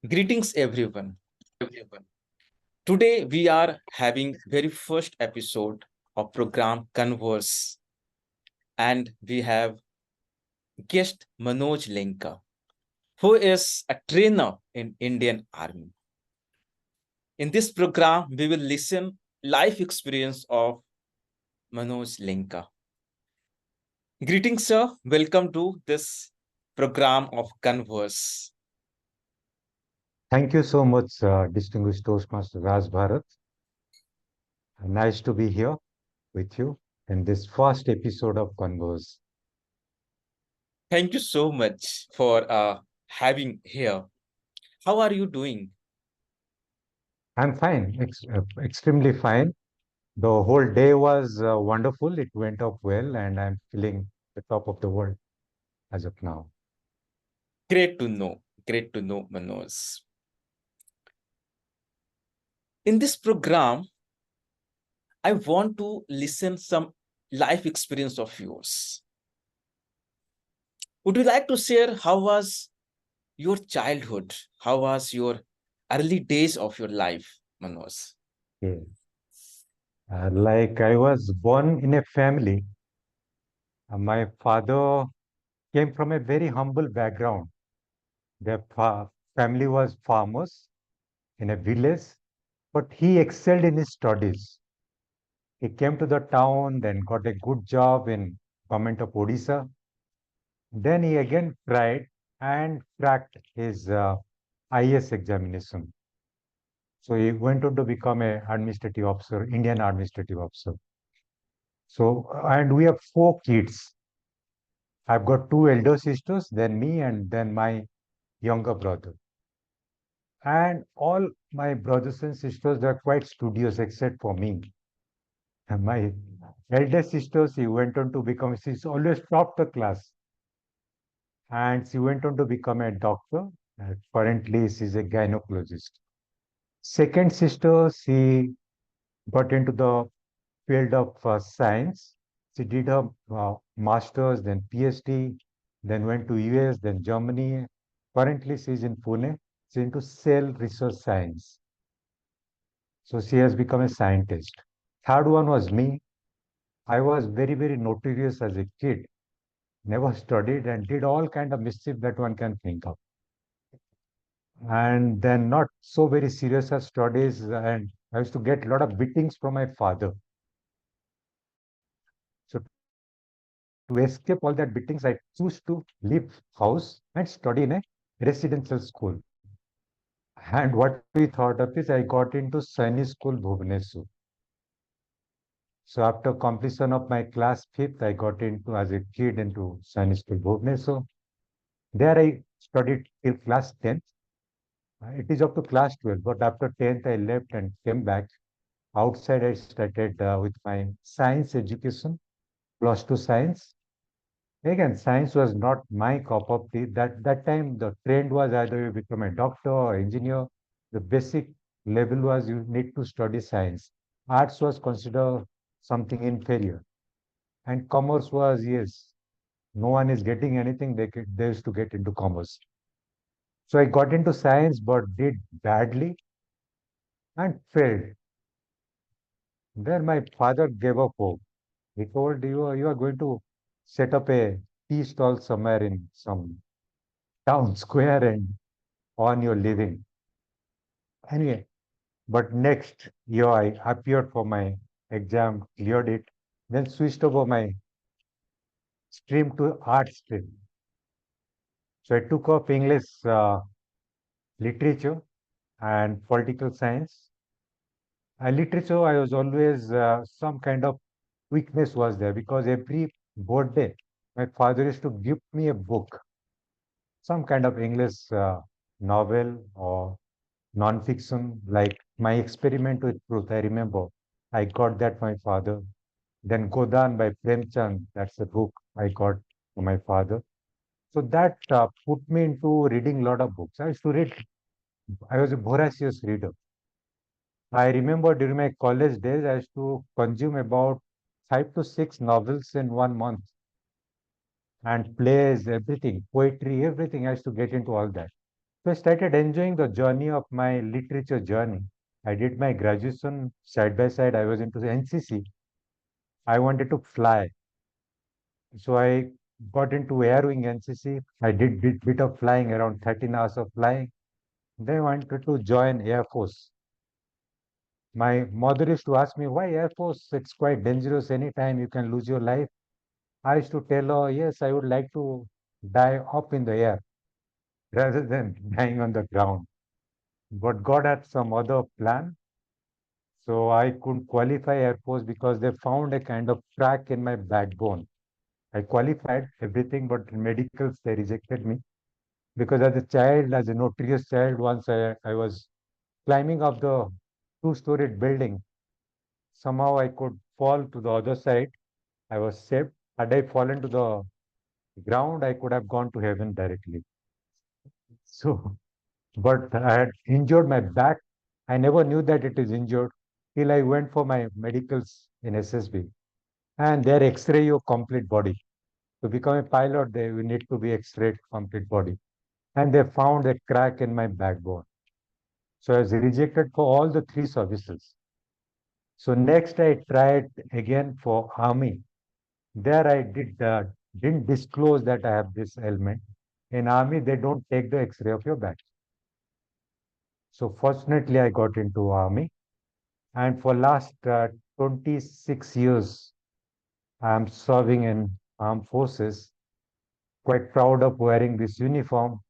Greetings everyone. Today we are having very first episode of program Converse and we have guest MANOJ LENKA who is a trainer in Indian Army. In this program we will listen life experience of MANOJ LENKA. Greetings sir, welcome to this program of Converse. Thank you so much, distinguished Toastmaster Raj Bharat. Nice to be here with you in this first episode of Converse. Thank you so much for having here. How are you doing? I'm fine, extremely fine. The whole day was wonderful. It went up well, and I'm feeling the top of the world as of now. Great to know. Great to know, Manoj. In this program, I want to listen some life experience of yours. Would you like to share how was your childhood? How was your early days of your life, Manoj? Yeah. Like I was born in a family. My father came from a very humble background. Their family was farmers in a village, but he excelled in his studies. He came to the town, then got a good job in government of Odisha. Then he again tried and cracked his IAS examination. So he went on to become a administrative officer, Indian administrative officer. So, and we have four kids. I've got two elder sisters, then me, and then my younger brother. And all my brothers and sisters, they're quite studious except for me. And my eldest sister, she went on to become, she's always topped the class. And she went on to become a doctor. Currently, she's a gynecologist. Second sister, she got into the field of science. She did her master's, then PhD, then went to US, then Germany. Currently, she's in Pune. She's into cell research science. So she has become a scientist. Third one was me. I was very, very notorious as a kid. Never studied and did all kind of mischief that one can think of. And then not so very serious at studies. And I used to get a lot of beatings from my father. So to escape all that beatings, I choose to leave house and study in a residential school. And what we thought of is I got into Saini School, Bhubaneswar. So after completion of my class fifth, I got into as a kid into Saini School, Bhubaneswar. There I studied till class 10th. It is up to class 12, but after 10th, I left and came back. Outside, I started with my science education, plus two science. Again, science was not my cup of tea. That time, the trend was either you become a doctor or engineer. The basic level was you need to study science. Arts was considered something inferior. And commerce was, yes, no one is getting anything, they used to get into commerce. So I got into science, but did badly and failed. Then my father gave up hope. He told you are going to set up a tea stall somewhere in some town square and on your living. Anyway, but next year I appeared for my exam, cleared it, then switched over my stream to art stream. So I took up English literature and political science. Literature, I was always some kind of weakness was there because every birthday, my father used to give me a book, some kind of English novel or non-fiction, like my experiment with truth. I remember I got that from my father. Then Godan by Premchand, that's a book I got from my father. So that put me into reading a lot of books. I used to read, I was a voracious reader. I remember during my college days, I used to consume about 5 to 6 novels in 1 month and plays, everything, poetry, everything. I used to get into all that. So I started enjoying the journey of my literature journey. I did my graduation side by side. I was into the NCC. I wanted to fly. So I got into air wing NCC. I did bit of flying, around 13 hours of flying. Then I wanted to join Air Force. My mother used to ask me, why Air Force? It's quite dangerous. Anytime you can lose your life. I used to tell her, yes, I would like to die up in the air rather than dying on the ground. But God had some other plan. So I couldn't qualify Air Force because they found a kind of crack in my backbone. I qualified everything, but in medicals, they rejected me because as a child, as a notorious child, once I was climbing up the two-storied building. Somehow I could fall to the other side. I was saved. Had I fallen to the ground, I could have gone to heaven directly. So, but I had injured my back. I never knew that it is injured till I went for my medicals in SSB. And they X-ray your complete body. To become a pilot, they you need to be X-rayed complete body. And they found a crack in my backbone. So I was rejected for all the three services. So next I tried again for army. There I didn't disclose that I have this ailment. In army, they don't take the X-ray of your back. So fortunately, I got into army, and for last 26 years, I'm serving in armed forces. Quite proud of wearing this uniform.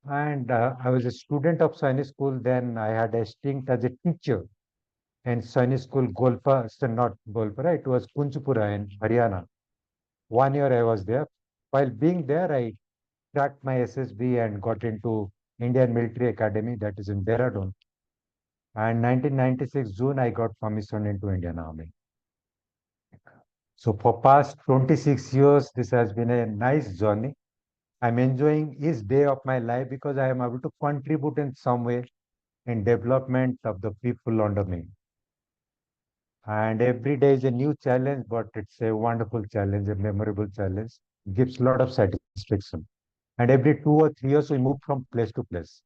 And I was a student of Sainik School. Then I had a stint as a teacher in Sainik School, Golpa, so not Golpara, it was Punchpura in Haryana. 1 year I was there. While being there, I cracked my SSB and got into Indian Military Academy, that is in Dehradun. And 1996 June, I got commissioned into Indian Army. So for past 26 years, this has been a nice journey. I'm enjoying each day of my life because I am able to contribute in some way in development of the people under me. And every day is a new challenge, but it's a wonderful challenge, a memorable challenge. Gives a lot of satisfaction. And every 2 or 3 years, we move from place to place.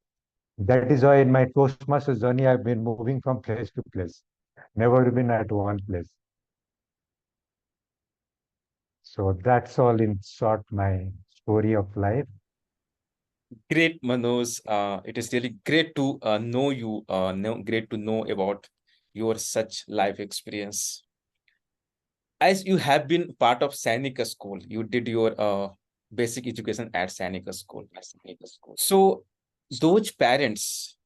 That is why in my Toastmasters journey, I've been moving from place to place, never been at one place. So that's all in short, my story of life. Great, Manoj. It is really great to know you. Great to know about your such life experience. As you have been part of Sainika School, you did your basic education at Sainika School. So those parents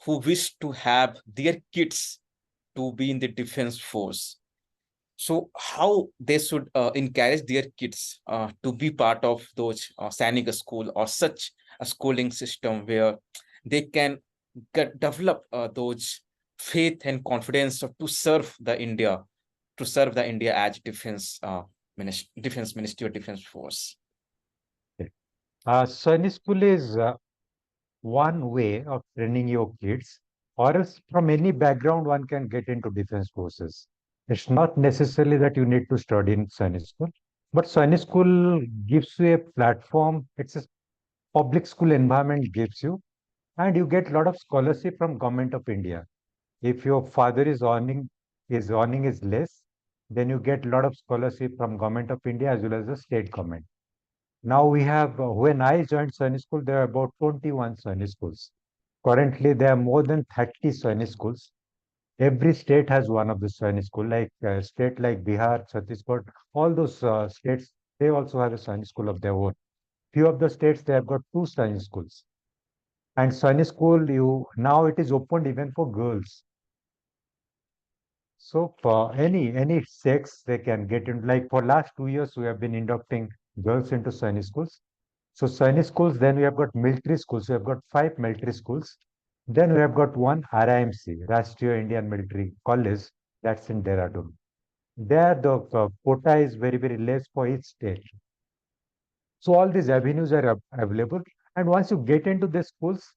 who wish to have their kids to be in the defense force, so how they should encourage their kids to be part of those Sainika school or such a schooling system where they can develop those faith and confidence to serve the India, to serve the India as defense ministry or defense force. Sunny school is one way of training your kids, or else from any background, one can get into defense forces. It's not necessarily that you need to study in Sunny school, but Sunny school gives you a platform. It's a public school environment gives you, and you get a lot of scholarship from Government of India. If your father is earning is less, then you get a lot of scholarship from Government of India as well as the state government. Now we have, when I joined Sunny School, there are about 21 Sunny schools. Currently, there are more than 30 Sunny schools. Every state has one of the Sunny school, like state like Bihar, Chhattisgarh, all those states, they also have a Sunny school of their own. Few of the states, they have got two Sunny schools. And Sunny school, now it is opened even for girls. So for any sex, they can get in. Like for last 2 years, we have been inducting girls into Sunny schools. So Sunny schools, then we have got military schools. We have got 5 military schools. Then we have got one RIMC, Rashtriya Indian Military College, that's in Dehradun. There the quota is very less for each state. So all these avenues are available. And once you get into the schools,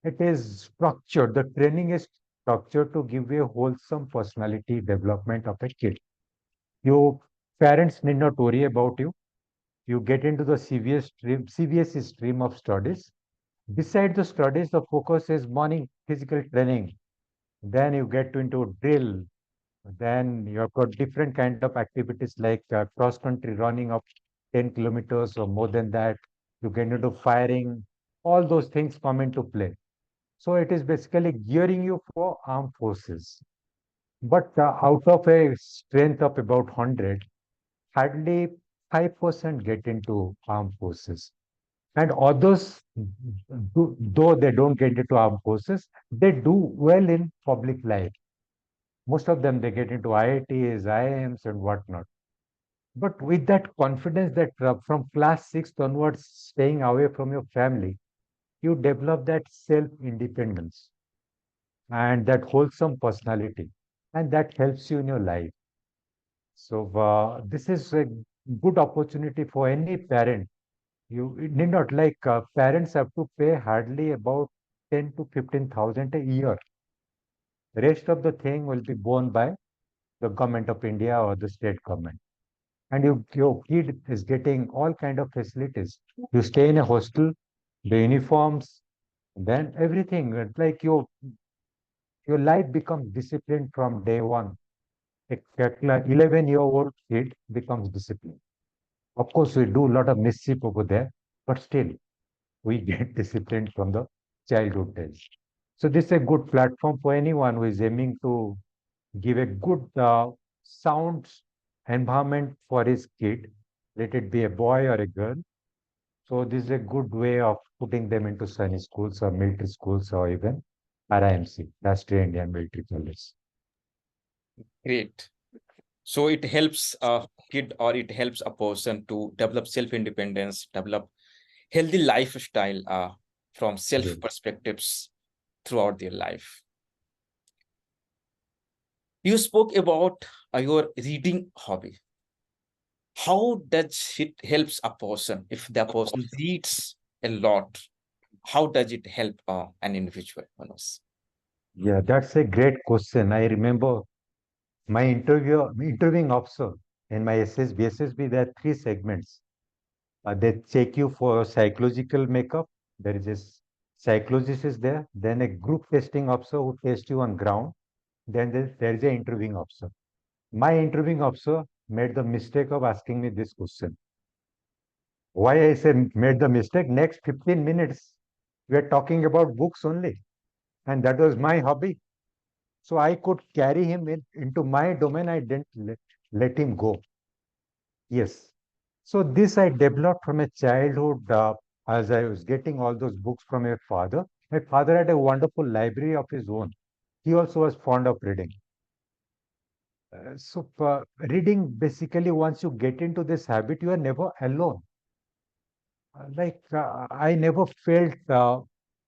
it is structured. The training is structured to give you a wholesome personality development of a kid. Your parents need not worry about you. You get into the CBSE stream of studies, Beside the studies, the focus is morning physical training. Then you get to into drill. Then you've got different kind of activities like cross country running of 10 kilometers or more than that. You get into firing. All those things come into play. So it is basically gearing you for armed forces. But out of a strength of about 100, hardly 5% get into armed forces. And others, though they don't get into armed forces, they do well in public life. Most of them, they get into IITs, IIMs, and whatnot. But with that confidence that from class 6 onwards, staying away from your family, you develop that self independence and that wholesome personality. And that helps you in your life. So, this is a good opportunity for any parent. You need not like parents have to pay hardly about 10 to 15,000 a year. Rest of the thing will be borne by the government of India or the state government. And your kid is getting all kind of facilities. You stay in a hostel, the uniforms, then everything. It's like your life becomes disciplined from day one. A 11-year-old kid becomes disciplined. Of course, we do a lot of mischief over there, but still, we get disciplined from the childhood days. So this is a good platform for anyone who is aiming to give a good sound environment for his kid, let it be a boy or a girl. So this is a good way of putting them into sunny schools or military schools or even RIMC, Raष्ट्रीय Indian Military College. Great. So it helps a kid or it helps a person to develop self-independence, develop healthy lifestyle from self Yes. perspectives throughout their life. You spoke about your reading hobby. How does it helps a person if the person reads a lot? How does it help an individual, Manoj? Yeah, that's a great question. I remember my interviewing officer in my SSB, there are three segments. They check you for psychological makeup. There is a psychologist is there. Then a group testing officer who tests you on ground. Then there is an interviewing officer. My interviewing officer made the mistake of asking me this question. Why I say made the mistake? Next 15 minutes, we are talking about books only. And that was my hobby. So I could carry him into my domain. I didn't let him go. Yes. So this I developed from a childhood as I was getting all those books from my father. My father had a wonderful library of his own. He also was fond of reading. Reading basically, once you get into this habit, you are never alone. I never felt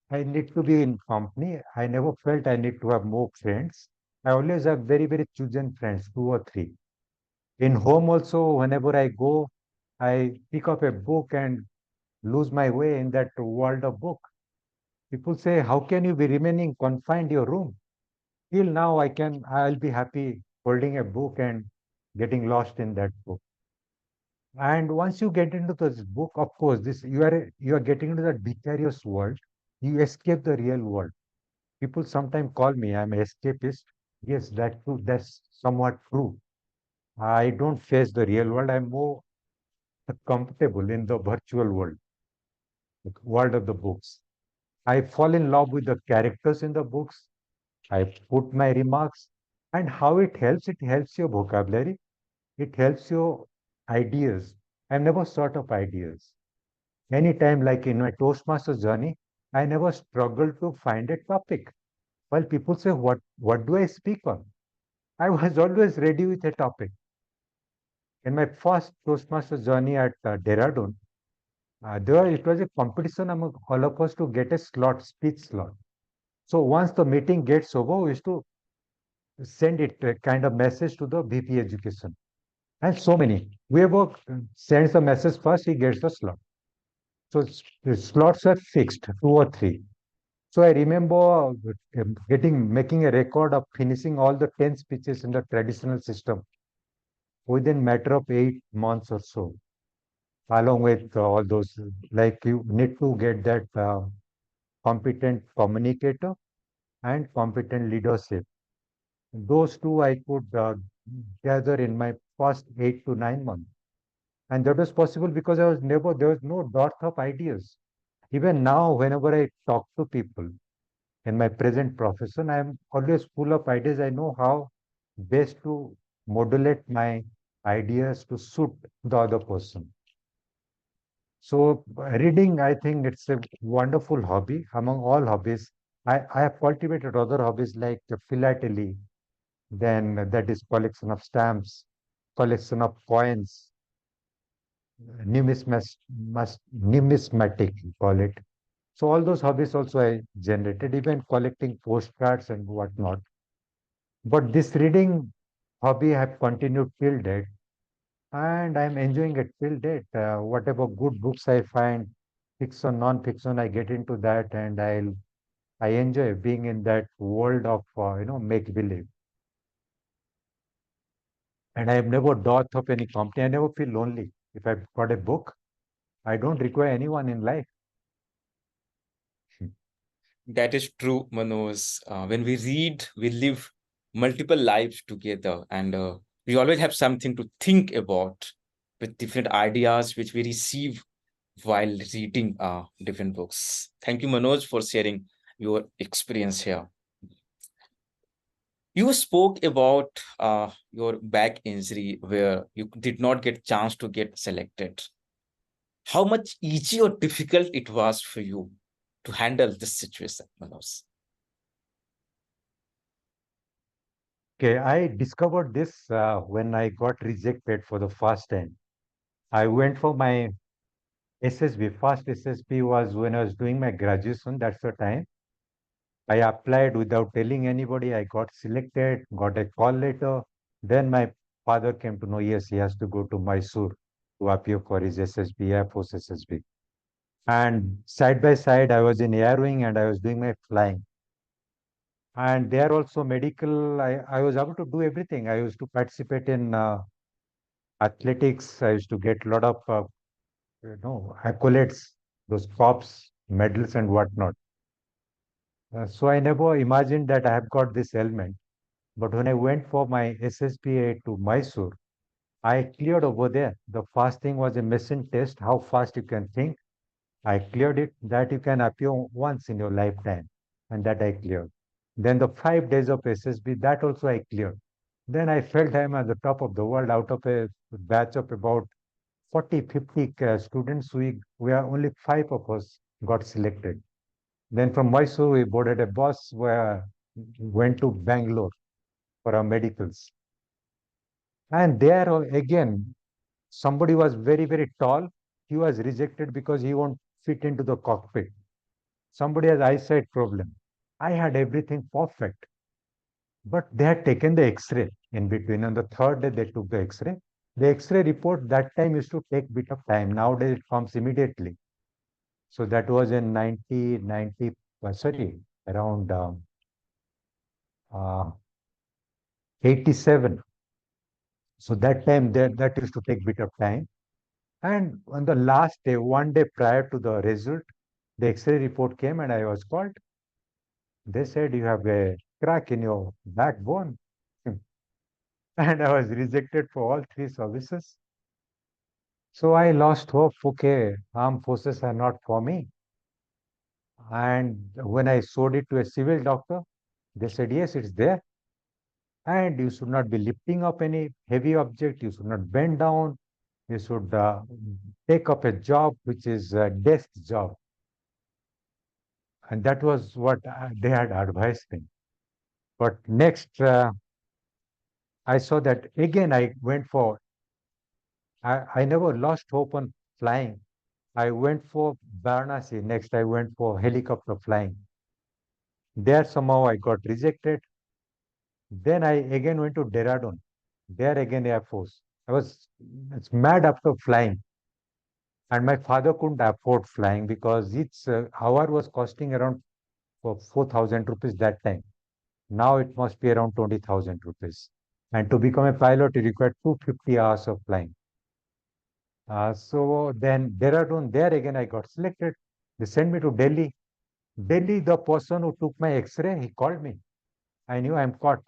I need to be in company. I never felt I need to have more friends. I always have very, very chosen friends, two or three. In home also, whenever I go, I pick up a book and lose my way in that world of book. People say, how can you be remaining confined your room? Till now, I'll be happy holding a book and getting lost in that book. And once you get into this book, of course, this you are getting into that vicarious world. You escape the real world. People sometimes call me, I'm an escapist. Yes, that too, that's somewhat true. I don't face the real world. I'm more comfortable in the virtual world, the world of the books. I fall in love with the characters in the books. I put my remarks and how it helps your vocabulary. It helps your ideas. I'm never short of ideas. Anytime, like in my Toastmasters journey, I never struggled to find a topic. While people say, what do I speak on? I was always ready with a topic. In my first Toastmasters journey at Dehradun, it was a competition among all of us to get a slot, speech slot. So once the meeting gets over, we used to send it a kind of message to the VP education. And so many. Whoever sends the message first, he gets the slot. So the slots were fixed, two or three. So I remember making a record of finishing all the 10 speeches in the traditional system within matter of 8 months or so, along with all those, like you need to get that. competent communicator and competent leadership. Those two I could gather in my first 8 to 9 months. And that was possible because there was no dearth of ideas. Even now, whenever I talk to people in my present profession, I am always full of ideas. I know how best to modulate my ideas to suit the other person. So reading, I think it's a wonderful hobby among all hobbies. I have cultivated other hobbies like the philately, then that is collection of stamps, collection of coins, numismatic, you call it. So all those hobbies also I generated, even collecting postcards and whatnot. But this reading hobby I have continued till date, and I'm enjoying it till date. Whatever good books I find, fiction, non-fiction, I get into that, and I enjoy being in that world of make believe. And I have never doubt of any company. I never feel lonely. If I've got a book, I don't require anyone in life. That is true, Manoj. When we read, we live multiple lives together, and we always have something to think about with different ideas which we receive while reading different books. Thank you, Manoj, for sharing your experience here. You spoke about your back injury where you did not get chance to get selected. How much easy or difficult it was for you to handle this situation, Manoj? Okay, I discovered this when I got rejected for the first time. I went for my SSB. First SSB was when I was doing my graduation. That's the time. I applied without telling anybody. I got selected, got a call letter. Then my father came to know, yes, he has to go to Mysore to appear for his SSB, Air Force SSB. And side by side, I was in air wing and I was doing my flying. And there also medical, I was able to do everything. I used to participate in athletics. I used to get a lot of accolades, those cups, medals, and whatnot. So I never imagined that I have got this element. But when I went for my SSPA to Mysore, I cleared over there. The first thing was a machine test, how fast you can think. I cleared it, that you can appear once in your lifetime, and that I cleared. Then the 5 days of SSB, that also I cleared. Then I felt I'm at the top of the world out of a batch of about 40, 50 students. We are only 5 of us got selected. Then from Mysore, we boarded a bus where went to Bangalore for our medicals. And there again, somebody was very, very tall. He was rejected because he won't fit into the cockpit. Somebody has eyesight problem. I had everything perfect, but they had taken the X-ray in between. On the third day, they took the X-ray. The X-ray report that time used to take bit of time. Nowadays, it comes immediately. So that was in 1990, sorry, around uh, 87. So that time, that used to take bit of time. And on the last day, one day prior to the result, the X-ray report came and I was called. They said you have a crack in your backbone. And I was rejected for all three services. So I lost hope. Okay, armed forces are not for me. And when I showed it to a civil doctor, they said, yes, it's there. And you should not be lifting up any heavy object. You should not bend down. You should take up a job which is a desk job. And that was what they had advised me. But next, I saw that again. I never lost hope on flying. I went for Varanasi. Next, I went for helicopter flying. There somehow I got rejected. Then I again went to Dehradun. There again Air Force. I was it's mad after flying. And my father couldn't afford flying because each hour was costing around for 4,000 rupees that time. Now it must be around 20,000 rupees. And to become a pilot, you require 250 hours of flying. So then Dehradun, there again I got selected. They sent me to Delhi. Daily, the person who took my X-ray, he called me. I knew I'm caught,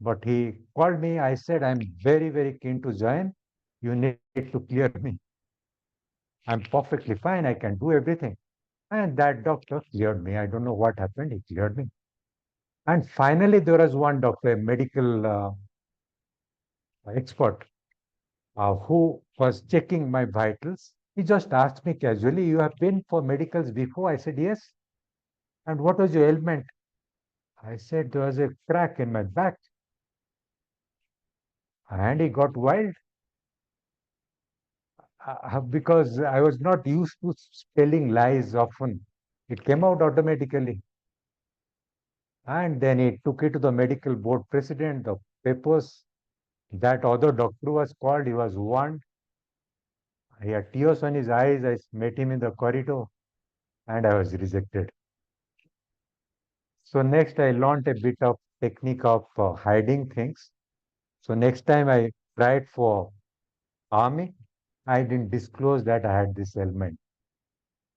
but he called me. I said, I'm very, very keen to join. You need to clear me. I'm perfectly fine. I can do everything. And that doctor cleared me. I don't know what happened. He cleared me. And finally, there was one doctor, a medical expert, who was checking my vitals. He just asked me casually, you have been for medicals before? I said, yes. And what was your ailment? I said, there was a crack in my back. And he got wild because I was not used to spelling lies often. It came out automatically. And then he took it to the medical board president, the papers. That other doctor was called, he was warned. He had tears on his eyes. I met him in the corridor and I was rejected. So next I learned a bit of technique of hiding things. So next time I tried for army, I didn't disclose that I had this ailment.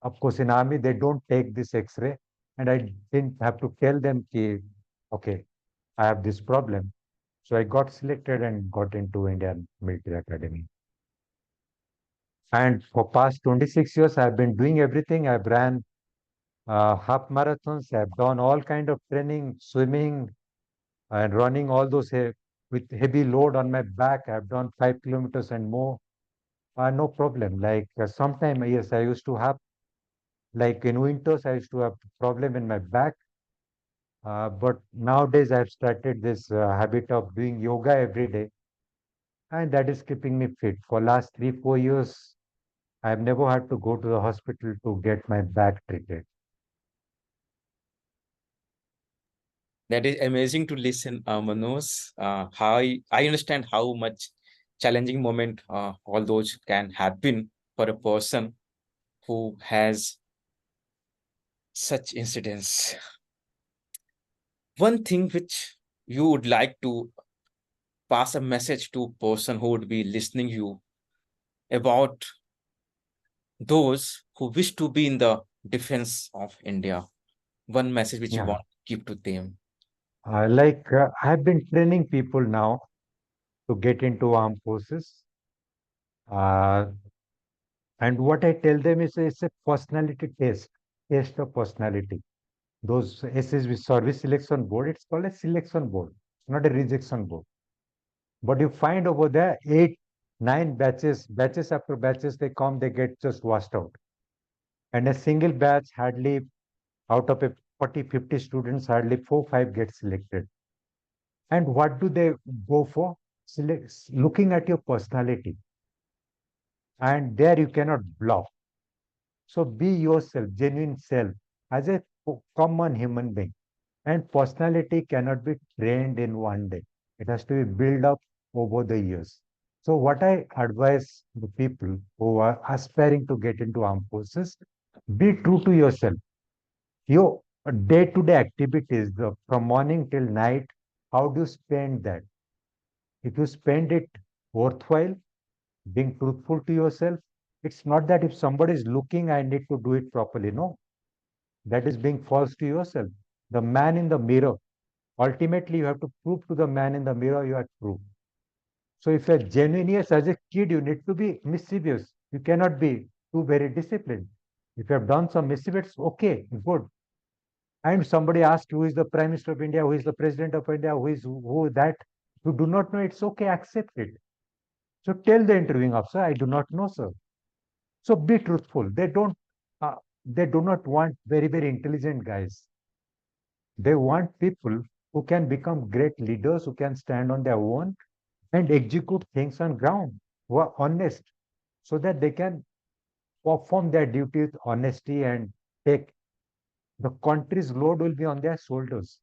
Of course, in army, they don't take this X-ray. And I didn't have to tell them, ki, okay, I have this problem. So I got selected and got into Indian Military Academy. And for past 26 years, I've been doing everything. I've ran half marathons. I've done all kind of training, swimming and running all those with heavy load on my back. I've done 5 kilometers and more. No problem. Like sometime, yes, I used to have, like in winters, I used to have problem in my back. But nowadays, I've started this habit of doing yoga every day, and that is keeping me fit. For last 3, 4 years, I've never had to go to the hospital to get my back treated. That is amazing to listen, Manoj. I understand how much challenging moment all those can happen for a person who has such incidents. One thing which you would like to pass a message to person who would be listening you about those who wish to be in the defense of India. One message which you Yeah. want to give to them. I've been training people now to get into armed forces. Uh, and what I tell them is it's a personality test of personality. Those SSB service selection board, it's called a selection board, not a rejection board. But you find over there 8, 9 batches, batches after batches, they come, they get just washed out. And a single batch, hardly out of a 40, 50 students, hardly 4, 5 get selected. And what do they go for? Looking at your personality. And there you cannot bluff. So be yourself, genuine self, as a common human being. And personality cannot be trained in one day. It has to be built up over the years. So what I advise the people who are aspiring to get into armed forces, be true to yourself. Your day-to-day activities, from morning till night, how do you spend that? If you spend it worthwhile, being truthful to yourself, it's not that if somebody is looking, I need to do it properly. No, that is being false to yourself. The man in the mirror, ultimately, you have to prove to the man in the mirror you are true. So if you're genuine, yes, as a kid, you need to be mischievous. You cannot be too very disciplined. If you have done some mischievous, okay, good. And somebody asks who is the Prime Minister of India, who is the President of India, who that, you do not know, it's okay, accept it. So tell the interviewing officer, I do not know, sir. So be truthful. Uh, they do not want very, very intelligent guys. They want people who can become great leaders, who can stand on their own and execute things on ground, who are honest, so that they can perform their duty with honesty and take the country's load will be on their shoulders.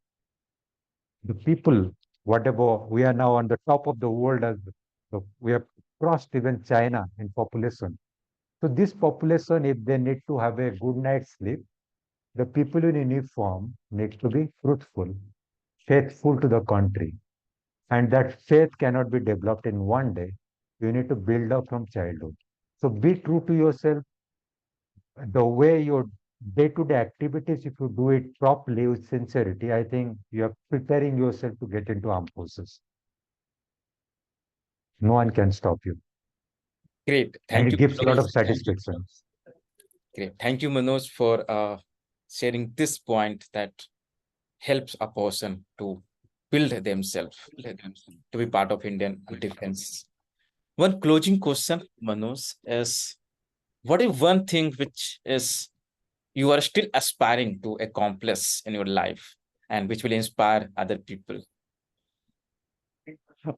The people, whatever, we are now on the top of the world, as we have crossed even China in population. So this population, if they need to have a good night's sleep, the people in uniform need to be truthful, faithful to the country. And that faith cannot be developed in one day. You need to build up from childhood. So be true to yourself. The way you day-to-day activities, if you do it properly with sincerity, I think you're preparing yourself to get into armed forces. No one can stop you. Great. And Thank it you, gives a lot Manoj. of satisfaction. Great. Thank you, Manoj, for sharing this point that helps a person to build themselves to be part of Indian defense. One closing question, Manoj, is what is one thing which is you are still aspiring to accomplish in your life and which will inspire other people?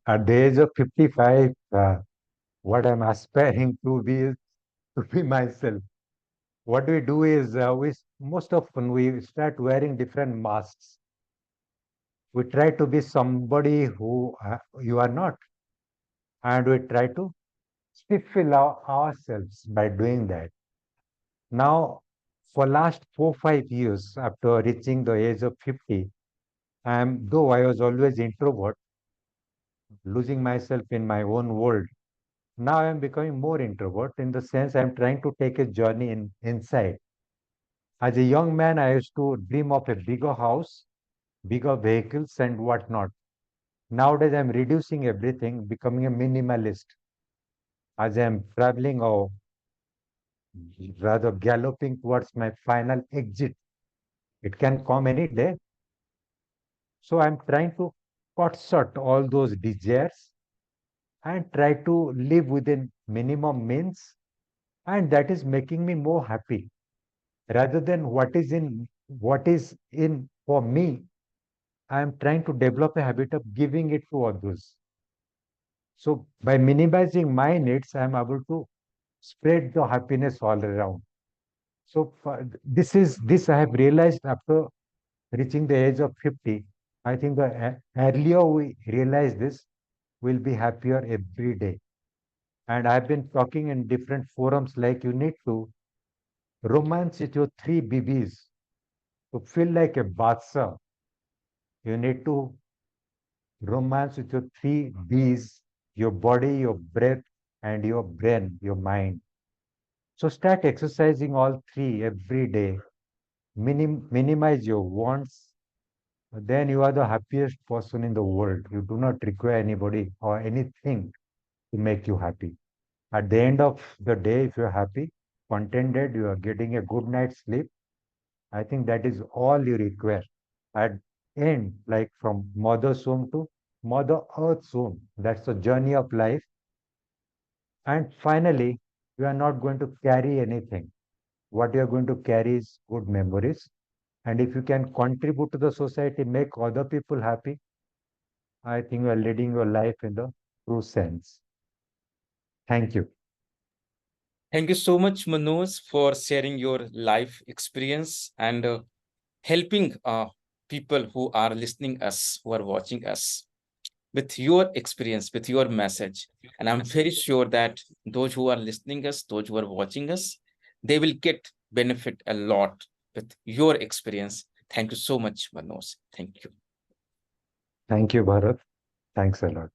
At the age of 55, what I'm aspiring to be is to be myself. What we do is most often we start wearing different masks. We try to be somebody who you are not, and we try to fulfill ourselves by doing that. Now, for last 4 5 years, after reaching the age of 50, though I was always introvert, losing myself in my own world. Now I'm becoming more introvert in the sense I'm trying to take a journey inside. As a young man, I used to dream of a bigger house, bigger vehicles, and whatnot. Nowadays, I'm reducing everything, becoming a minimalist. As I'm traveling or rather galloping towards my final exit, it can come any day. So I'm trying to cut short all those desires and try to live within minimum means, and that is making me more happy rather than what is in for me. I am trying to develop a habit of giving it to others. So by minimizing my needs, I am able to spread the happiness all around. So this I have realized after reaching the age of 50. I think the earlier we realize this, we'll be happier every day. And I've been talking in different forums like you need to romance with your three BBs to feel like a Batsa. You need to romance with your three Bs, your body, your breath, and your brain, your mind. So start exercising all three every day. Minimize your wants. Then you are the happiest person in the world. You do not require anybody or anything to make you happy. At the end of the day, if you're happy, contented, you are getting a good night's sleep, I think that is all you require. At end, like from mother's home to Mother Earth's home, that's the journey of life. And finally, you are not going to carry anything. What you are going to carry is good memories. And if you can contribute to the society, make other people happy, I think you are leading your life in the true sense. Thank you. Thank you so much, Manoj, for sharing your life experience and helping people who are listening us, who are watching us with your experience, with your message. And I'm very sure that those who are listening us, those who are watching us, they will get benefit a lot with your experience. Thank you so much, Manoj. Thank you. Thank you, Bharat. Thanks a lot.